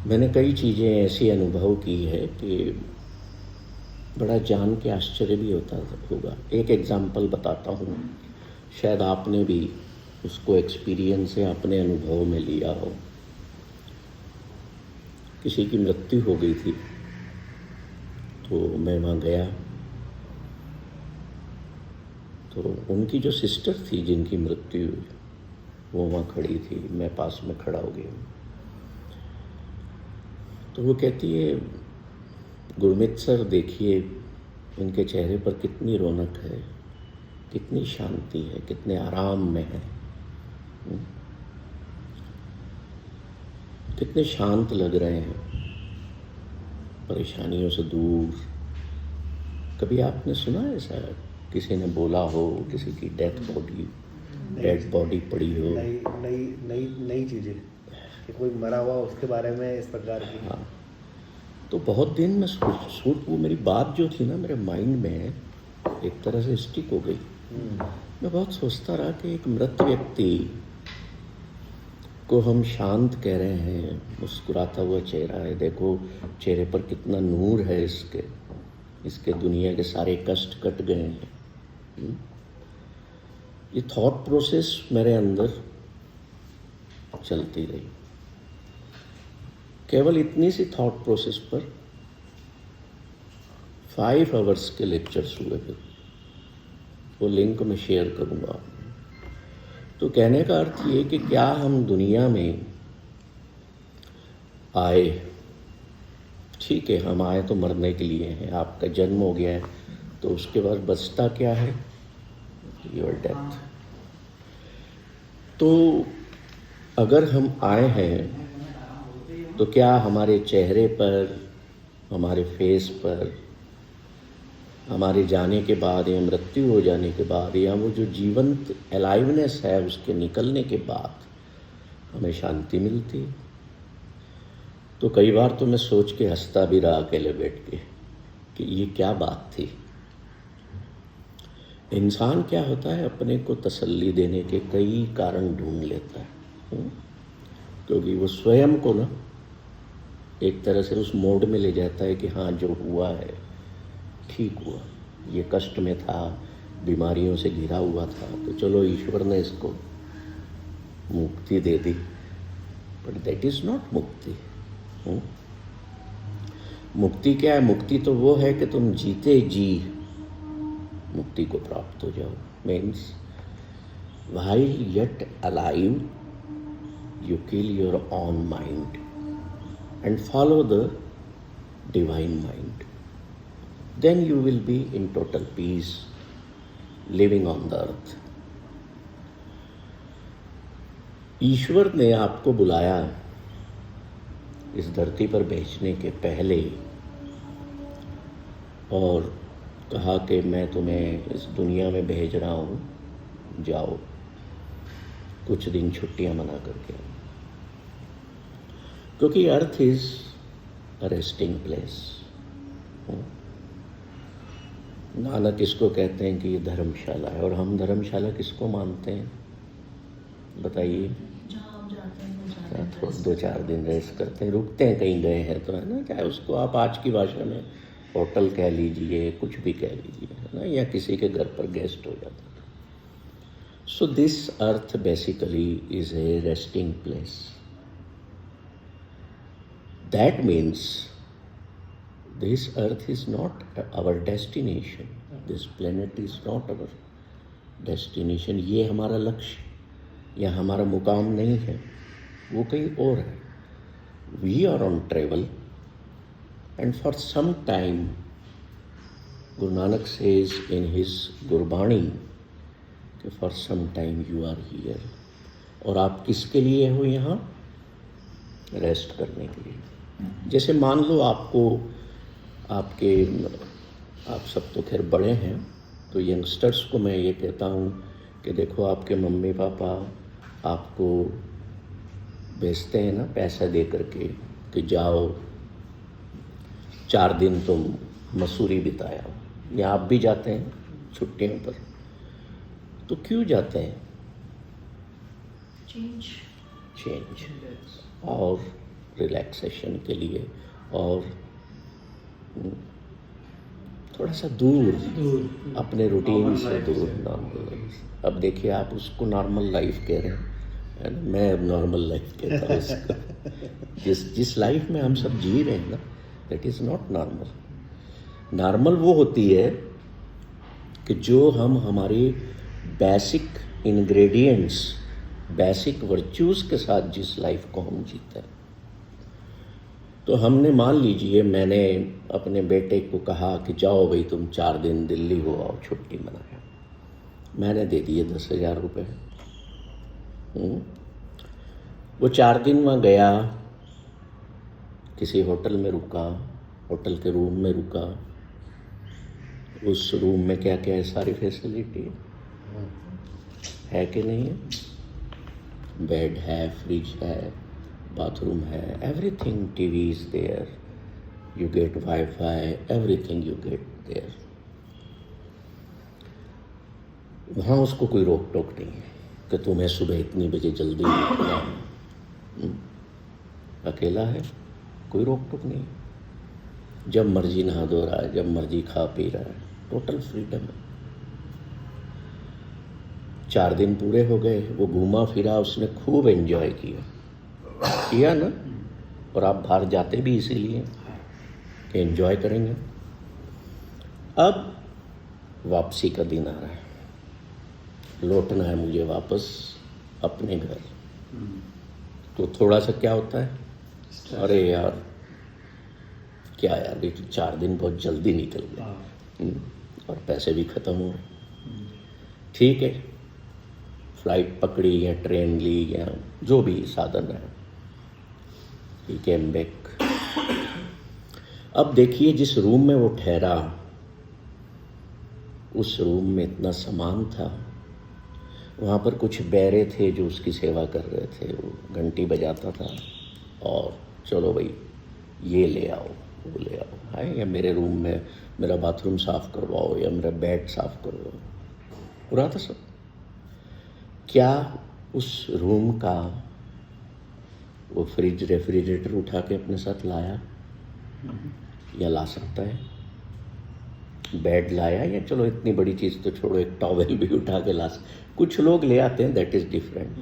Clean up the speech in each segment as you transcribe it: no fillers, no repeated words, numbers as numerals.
मैंने कई चीज़ें ऐसी अनुभव की है कि बड़ा जान के आश्चर्य भी होता होगा। एक एग्ज़ाम्पल बताता हूँ, शायद आपने भी उसको एक्सपीरियंस से अपने अनुभव में लिया हो। किसी की मृत्यु हो गई थी, तो मैं वहाँ गया, तो उनकी जो सिस्टर थी जिनकी मृत्यु हुई, वो वहाँ खड़ी थी, मैं पास में खड़ा हो गया। तो वो कहती है, गुरमीत सर देखिए उनके चेहरे पर कितनी रौनक है, कितनी शांति है, कितने आराम में है, कितने शांत लग रहे हैं, परेशानियों से दूर। कभी आपने सुना है ऐसा, किसी ने बोला हो किसी की डेड बॉडी पड़ी हो? नई नई नई नई चीज़ें कि कोई मरा हुआ उसके बारे में इस प्रकार की। हाँ, तो बहुत दिन में सोच वो मेरी बात जो थी ना मेरे माइंड में एक तरह से स्टिक हो गई। मैं बहुत सोचता रहा कि एक मृत व्यक्ति को हम शांत कह रहे हैं, मुस्कुराता हुआ चेहरा है, देखो चेहरे पर कितना नूर है, इसके दुनिया के सारे कष्ट कट गए हैं। ये थॉट प्रोसेस मेरे अंदर चलती रही। केवल इतनी सी थॉट प्रोसेस पर 5 आवर्स के लेक्चर्स हुए। फिर वो लिंक मैं शेयर करूँगा। तो कहने का अर्थ ये कि क्या हम दुनिया में आए, ठीक है हम आए तो मरने के लिए हैं, आपका जन्म हो गया है, तो उसके बाद बचता क्या है? Your death. तो अगर हम आए हैं तो क्या हमारे चेहरे पर, हमारे फेस पर, हमारे जाने के बाद या मृत्यु हो जाने के बाद, या वो जो जीवंत अलाइवनेस है उसके निकलने के बाद हमें शांति मिलती? तो कई बार तो मैं सोच के हंसता भी रहा अकेले बैठ के कि ये क्या बात थी। इंसान क्या होता है, अपने को तसल्ली देने के कई कारण ढूंढ लेता है, क्योंकि वो स्वयं को ना एक तरह से उस मोड में ले जाता है कि हाँ जो हुआ है ठीक हुआ, ये कष्ट में था, बीमारियों से घिरा हुआ था, तो चलो ईश्वर ने इसको मुक्ति दे दी। बट दैट इज़ नॉट मुक्ति। मुक्ति क्या है? मुक्ति तो वो है कि तुम जीते जी मुक्ति को प्राप्त हो जाओ। Means while yet alive you kill your own mind and follow the divine mind. Then you will be in total peace living on the earth. ईश्वर ने आपको बुलाया इस धरती पर भेजने के पहले और कहा कि मैं तुम्हें इस दुनिया में भेज रहा हूँ, जाओ कुछ दिन छुट्टियाँ मना करके आओ, क्योंकि earth is a resting place. Nanak इसको कहते हैं कि ये धर्मशाला है, और हम धर्मशाला किसको मानते हैं बताइए? थोड़ा 2-4 दिन रेस्ट करते हैं, रुकते हैं, कहीं गए हैं तो, है ना, चाहे उसको आप आज की भाषा में होटल कह लीजिए, कुछ भी कह लीजिए, है ना, या किसी के घर पर गेस्ट हो जाता है। So this earth basically is a resting place. That means this earth is not our destination, this planet is not our destination. ये हमारा लक्ष्य या हमारा मुकाम नहीं है, वो कहीं और है। We are on travel and for some time Guru Nanak says in his Gurbani कि for some time you are here। और आप किसके लिए हो यहाँ? रेस्ट करने के लिए। जैसे मान लो आपको आप सब तो खैर बड़े हैं, तो यंगस्टर्स को मैं ये कहता हूँ कि देखो आपके मम्मी पापा आपको भेजते हैं ना पैसा दे करके कि जाओ 4 दिन तुम मसूरी बिताया, या आप भी जाते हैं छुट्टियों पर, तो क्यों जाते हैं? चेंज। और रिलैक्सेशन के लिए, और थोड़ा सा दूर अपने रूटीन से दूर, नॉर्मल लाइफ। अब देखिए आप उसको नॉर्मल लाइफ कह रहे हैं, है ना, मैं अब नॉर्मल लाइफ कहता हूँ इसको। जिस लाइफ में हम सब जी रहे हैं ना, that is not normal. Normal वो होती है कि जो हम हमारी बेसिक इंग्रेडिएंट्स, बेसिक वर्च्यूज़ के साथ जिस लाइफ को हम जीते हैं। तो हमने, मान लीजिए मैंने अपने बेटे को कहा कि जाओ भाई तुम 4 दिन दिल्ली हो आओ, छुट्टी मनाया। मैंने दे दिए 10,000 रुपये। वो 4 दिन वहाँ गया, किसी होटल में रुका, होटल के रूम में रुका। उस रूम में क्या क्या है, सारी फैसिलिटी है कि नहीं है? बेड है, फ्रिज है, बाथरूम है, everything, TV is there, you get wifi, everything you get there. वहाँ उसको कोई रोक टोक नहीं है कि तुम्हें सुबह इतनी बजे जल्दी उठना है। अकेला है, कोई रोक टोक नहीं, जब मर्जी नहा धो रहा है, जब मर्जी खा पी रहा है, टोटल फ्रीडम है। 4 दिन पूरे हो गए, वो घूमा फिरा, उसने खूब एंजॉय किया ना। और आप बाहर जाते भी इसीलिए कि एंजॉय करेंगे। अब वापसी का दिन आ रहा है, लौटना है मुझे वापस अपने घर। तो थोड़ा सा क्या होता है, अरे यार क्या यार, ये तो 4 दिन बहुत जल्दी निकल गए और पैसे भी ख़त्म हुए। ठीक है, फ्लाइट पकड़ी या ट्रेन ली या जो भी साधन है, ही केम बैक। अब देखिए जिस रूम में वो ठहरा, उस रूम में इतना सामान था। वहाँ पर कुछ बैरे थे जो उसकी सेवा कर रहे थे। वो घंटी बजाता था और चलो भाई ये ले आओ, वो ले आओ, है, या मेरे रूम में मेरा बाथरूम साफ़ करवाओ, या मेरा बेड साफ़ करवाओ, पूरा था सब। क्या उस रूम का वो फ्रिज, रेफ्रिजरेटर उठा के अपने साथ लाया? या ला सकता है? बेड लाया? या चलो इतनी बड़ी चीज़ तो छोड़ो, एक टॉवेल भी उठा के ला सकते। कुछ लोग ले आते हैं, दैट इज़ डिफरेंट।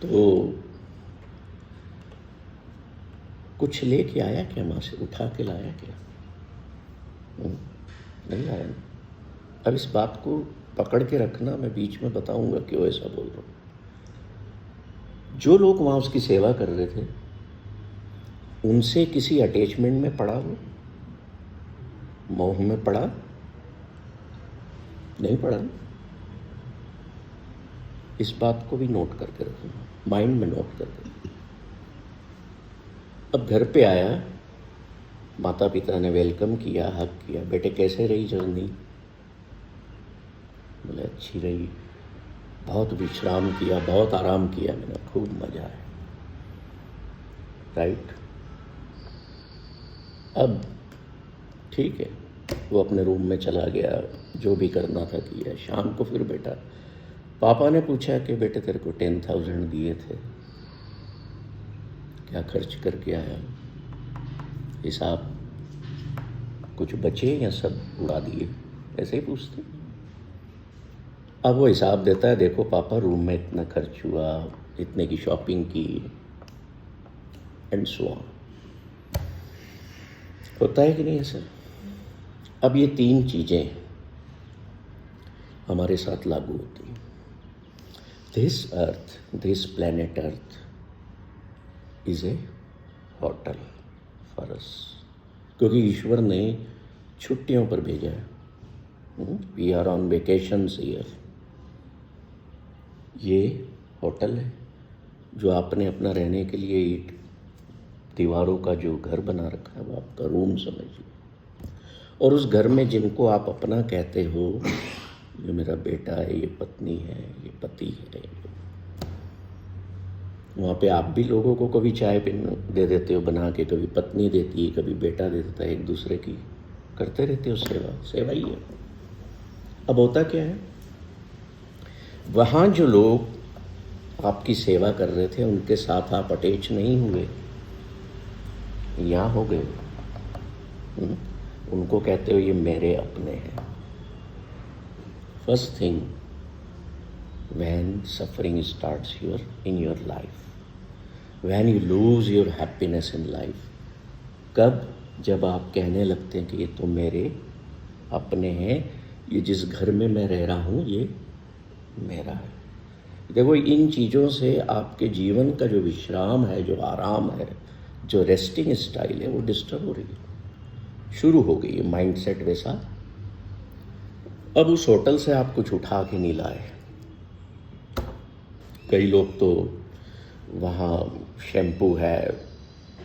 तो कुछ लेके आया क्या वहाँ से, उठा के लाया क्या? नहीं लाया ना। अब इस बात को पकड़ के रखना, मैं बीच में बताऊंगा क्यों ऐसा बोल रहा हूँ। जो लोग वहाँ उसकी सेवा कर रहे थे, उनसे किसी अटैचमेंट में पड़ा, वो मोह में पड़ा? नहीं पड़ा। इस बात को भी नोट करके रखना, माइंड में नोट करके। अब घर पे आया, माता पिता ने वेलकम किया, हक किया, बेटे कैसे रही जर्नी? बोले अच्छी रही, बहुत विश्राम किया, बहुत आराम किया मैंने, खूब मजा आया। राइट। अब ठीक है, वो अपने रूम में चला गया, जो भी करना था किया। शाम को फिर बेटा, पापा ने पूछा कि बेटे तेरे को 10,000 दिए थे, क्या खर्च करके आया? हिसाब, कुछ बचे या सब उड़ा दिए? ऐसे ही पूछते। अब वो हिसाब देता है, देखो पापा रूम में इतना खर्च हुआ, इतने की शॉपिंग की, एंड सो ऑन। होता है कि नहीं ऐसा? अब ये 3 चीज़ें हमारे साथ लागू होती हैं। This earth, this planet earth is a hotel for us, क्योंकि ईश्वर ने छुट्टियों पर भेजा है। We are on vacations here. ये होटल है जो आपने अपना रहने के लिए ईंट दीवारों का जो घर बना रखा है, वो आपका रूम समझिए। और उस घर में जिनको आप अपना कहते हो, ये मेरा बेटा है, ये पत्नी है, ये पति है, वहाँ पे आप भी लोगों को कभी चाय दे देते हो बना के, कभी पत्नी देती है, कभी बेटा दे देता है, एक दूसरे की करते रहते हो सेवा। सेवा ही है। अब होता क्या है, वहाँ जो लोग आपकी सेवा कर रहे थे उनके साथ आप अटैच नहीं हुए, यहाँ हो गए। उनको कहते हो ये मेरे अपने हैं। First thing, when suffering starts in your life, when you lose your happiness in life, कब? जब आप कहने लगते हैं कि ये तो मेरे अपने हैं, ये जिस घर में मैं रह रहा हूँ ये मेरा है। देखो, इन चीज़ों से आपके जीवन का जो विश्राम है, जो आराम है, जो रेस्टिंग स्टाइल है, वो डिस्टर्ब हो रही है, शुरू हो गई है माइंड सेट वैसा। अब उस होटल से आप कुछ उठा के नहीं लाए। कई लोग तो वहाँ शैम्पू है,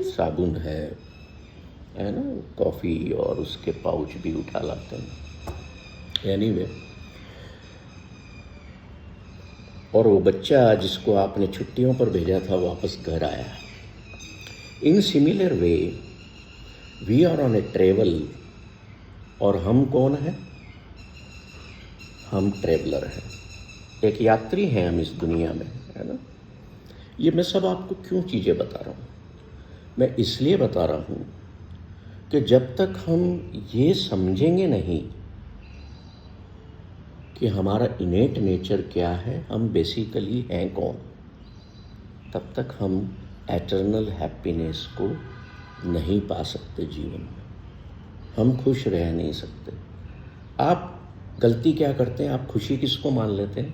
साबुन है ना, कॉफ़ी और उसके पाउच भी उठा लाते हैं। एनीवे, और वो बच्चा जिसको आपने छुट्टियों पर भेजा था वापस घर आया। In similar way we are on a travel, और हम कौन हैं? हम ट्रेवलर हैं, एक यात्री हैं हम इस दुनिया में, है ना। ये मैं सब आपको क्यों चीज़ें बता रहा हूँ? मैं इसलिए बता रहा हूँ कि जब तक हम ये समझेंगे नहीं कि हमारा इनेट नेचर क्या है, हम बेसिकली हैं कौन, तब तक हम एटर्नल हैप्पीनेस को नहीं पा सकते जीवन में। हम खुश रह नहीं सकते। आप गलती क्या करते हैं? आप खुशी किसको मान लेते हैं?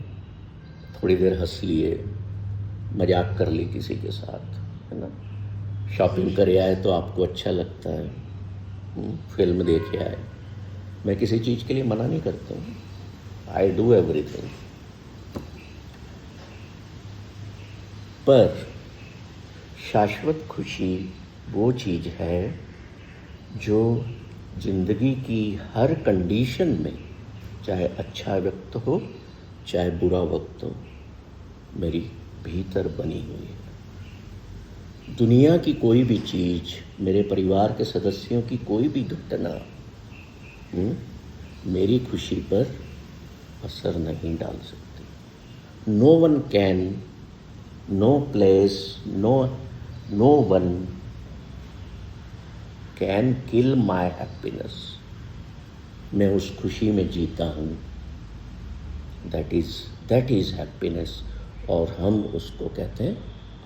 थोड़ी देर हंस लिए, मजाक कर ली किसी के साथ, है ना, शॉपिंग करे आए तो आपको अच्छा लगता है, फिल्म देखे आए। मैं किसी चीज़ के लिए मना नहीं करता हूँ, आई डू एवरीथिंग। पर शाश्वत खुशी वो चीज़ है जो जिंदगी की हर कंडीशन में, चाहे अच्छा वक्त हो चाहे बुरा वक्त हो, मेरी भीतर बनी हुई है। दुनिया की कोई भी चीज़, मेरे परिवार के सदस्यों की कोई भी घटना मेरी खुशी पर असर नहीं डाल सकती। No one can, no place, no one can kill my happiness. मैं उस खुशी में जीता हूँ, दैट इज़ हैप्पीनेस, और हम उसको कहते हैं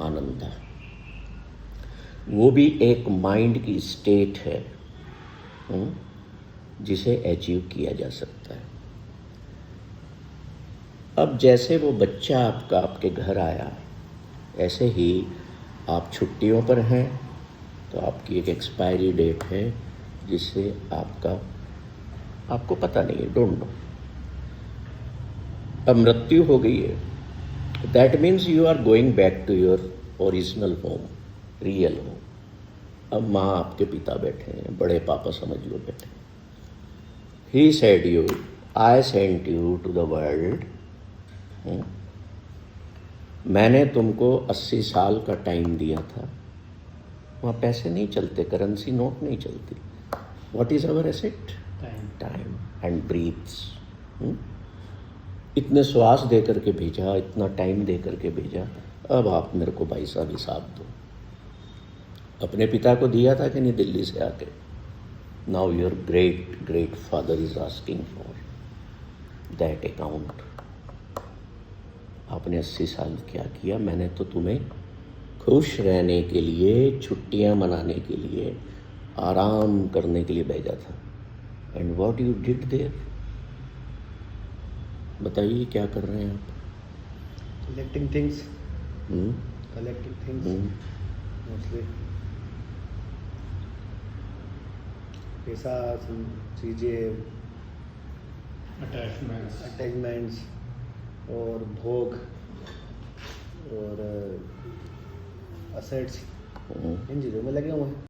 आनंद। वो भी एक माइंड की स्टेट है जिसे अचीव किया जा सकता है। अब जैसे वो बच्चा आपका आपके घर आया, ऐसे ही आप छुट्टियों पर हैं तो आपकी एक एक्सपायरी डेट है जिससे आपको पता नहीं है, डोंट नो। अब मृत्यु हो गई है, that means you are going back to your original home, real home. अब माँ आपके पिता बैठे हैं, बड़े पापा समझ लो बैठे हैं। He said you, I sent you to the world. मैंने तुमको 80 साल का टाइम दिया था। वहाँ पैसे नहीं चलते, करेंसी नोट नहीं चलती। What is our asset? Time and breaths. इतने श्वास दे करके भेजा, इतना टाइम दे करके भेजा, अब आप मेरे को भाई साहब हिसाब दो। अपने पिता को दिया था कि नहीं दिल्ली से आके? Now your great great father is asking for that account. आपने 80 साल क्या किया? मैंने तो तुम्हें खुश रहने के लिए, छुट्टियां मनाने के लिए, आराम करने के लिए भेजा था। And what you did there? बताइए क्या कर रहे हैं आप? कलेक्टिंग थिंग्स, मोस्टली पैसा, चीज़ें, अटैचमेंट्स और भोग और असेट्स, इन चीज़ों में लगे हुए हैं।